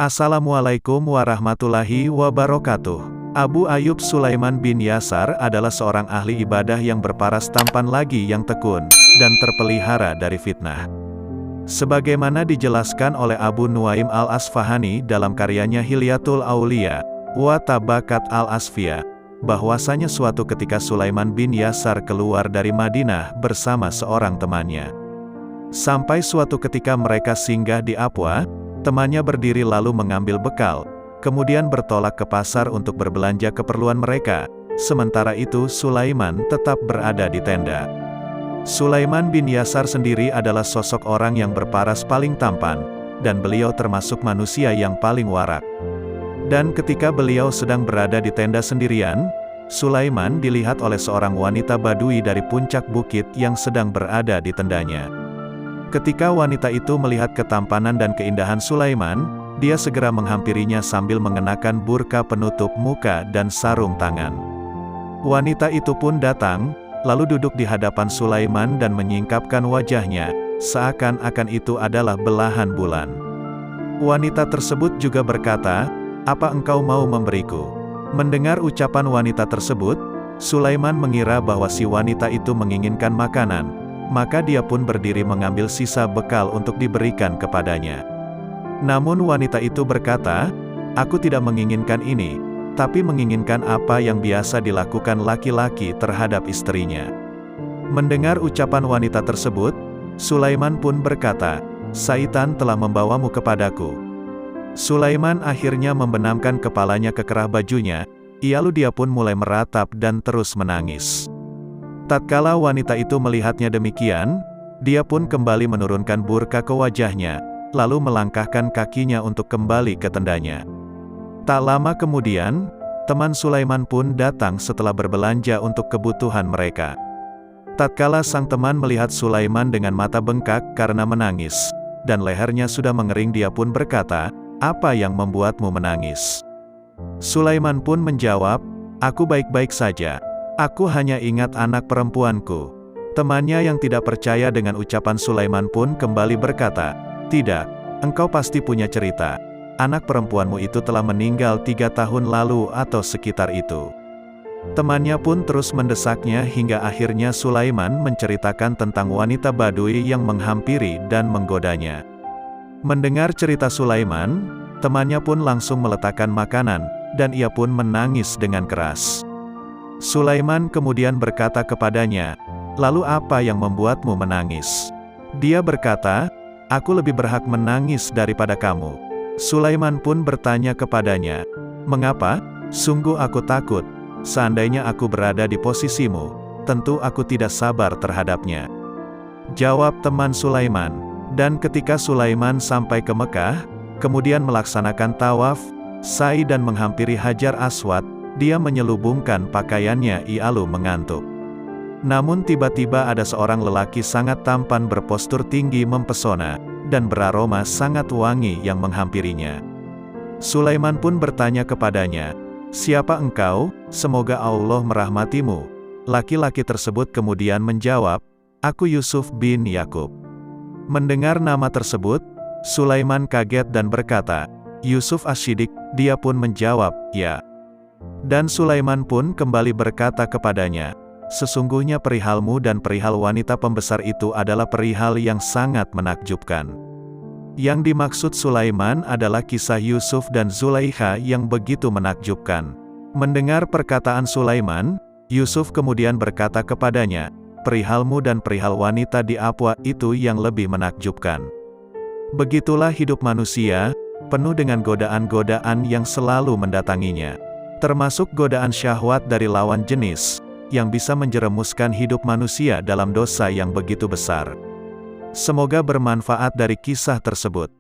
Assalamualaikum warahmatullahi wabarakatuh. Abu Ayyub Sulaiman bin Yasar adalah seorang ahli ibadah yang berparas tampan lagi yang tekun, dan terpelihara dari fitnah. Sebagaimana dijelaskan oleh Abu Nuaim al-Asfahani dalam karyanya Hilyatul Aulia, wa Tabakat al-Asfiyah, bahwasanya suatu ketika Sulaiman bin Yasar keluar dari Madinah bersama seorang temannya. Sampai suatu ketika mereka singgah di Abwa, temannya berdiri lalu mengambil bekal, kemudian bertolak ke pasar untuk berbelanja keperluan mereka, sementara itu Sulaiman tetap berada di tenda. Sulaiman bin Yasar sendiri adalah sosok orang yang berparas paling tampan, dan beliau termasuk manusia yang paling warak. Dan ketika beliau sedang berada di tenda sendirian, Sulaiman dilihat oleh seorang wanita Badui dari puncak bukit yang sedang berada di tendanya. Ketika wanita itu melihat ketampanan dan keindahan Sulaiman, dia segera menghampirinya sambil mengenakan burka penutup muka dan sarung tangan. Wanita itu pun datang, lalu duduk di hadapan Sulaiman dan menyingkapkan wajahnya, seakan-akan itu adalah belahan bulan. Wanita tersebut juga berkata, "Apa engkau mau memberiku?" Mendengar ucapan wanita tersebut, Sulaiman mengira bahwa si wanita itu menginginkan makanan, maka dia pun berdiri mengambil sisa bekal untuk diberikan kepadanya. Namun wanita itu berkata, "Aku tidak menginginkan ini, tapi menginginkan apa yang biasa dilakukan laki-laki terhadap istrinya." Mendengar ucapan wanita tersebut, Sulaiman pun berkata, "Syaitan telah membawamu kepadaku." Sulaiman akhirnya membenamkan kepalanya ke kerah bajunya, lalu dia pun mulai meratap dan terus menangis. Tatkala wanita itu melihatnya demikian, dia pun kembali menurunkan burka ke wajahnya, lalu melangkahkan kakinya untuk kembali ke tendanya. Tak lama kemudian, teman Sulaiman pun datang setelah berbelanja untuk kebutuhan mereka. Tatkala sang teman melihat Sulaiman dengan mata bengkak karena menangis, dan lehernya sudah mengering, dia pun berkata, "Apa yang membuatmu menangis?" Sulaiman pun menjawab, "Aku baik-baik saja. Aku hanya ingat anak perempuanku." Temannya yang tidak percaya dengan ucapan Sulaiman pun kembali berkata, "Tidak, engkau pasti punya cerita. Anak perempuanmu itu telah meninggal 3 tahun lalu atau sekitar itu." Temannya pun terus mendesaknya hingga akhirnya Sulaiman menceritakan tentang wanita Badui yang menghampiri dan menggodanya. Mendengar cerita Sulaiman, temannya pun langsung meletakkan makanan, dan ia pun menangis dengan keras. Sulaiman kemudian berkata kepadanya, "Lalu apa yang membuatmu menangis?" Dia berkata, "Aku lebih berhak menangis daripada kamu." Sulaiman pun bertanya kepadanya, "Mengapa?" "Sungguh aku takut. Seandainya aku berada di posisimu, tentu aku tidak sabar terhadapnya." Jawab teman Sulaiman. Dan ketika Sulaiman sampai ke Mekah, kemudian melaksanakan tawaf, sa'i dan menghampiri Hajar Aswad, dia menyelubungkan pakaiannya lalu mengantuk. Namun tiba-tiba ada seorang lelaki sangat tampan berpostur tinggi mempesona, dan beraroma sangat wangi yang menghampirinya. Sulaiman pun bertanya kepadanya, "Siapa engkau? Semoga Allah merahmatimu." Laki-laki tersebut kemudian menjawab, "Aku Yusuf bin Yakub." Mendengar nama tersebut, Sulaiman kaget dan berkata, "Yusuf Asy-Siddiq?" Dia pun menjawab, "Ya." Dan Sulaiman pun kembali berkata kepadanya, "Sesungguhnya perihalmu dan perihal wanita pembesar itu adalah perihal yang sangat menakjubkan." Yang dimaksud Sulaiman adalah kisah Yusuf dan Zulaikha yang begitu menakjubkan. Mendengar perkataan Sulaiman, Yusuf kemudian berkata kepadanya, "Perihalmu dan perihal wanita di Abwa itu yang lebih menakjubkan." Begitulah hidup manusia, penuh dengan godaan-godaan yang selalu mendatanginya. Termasuk godaan syahwat dari lawan jenis, yang bisa menjerumuskan hidup manusia dalam dosa yang begitu besar. Semoga bermanfaat dari kisah tersebut.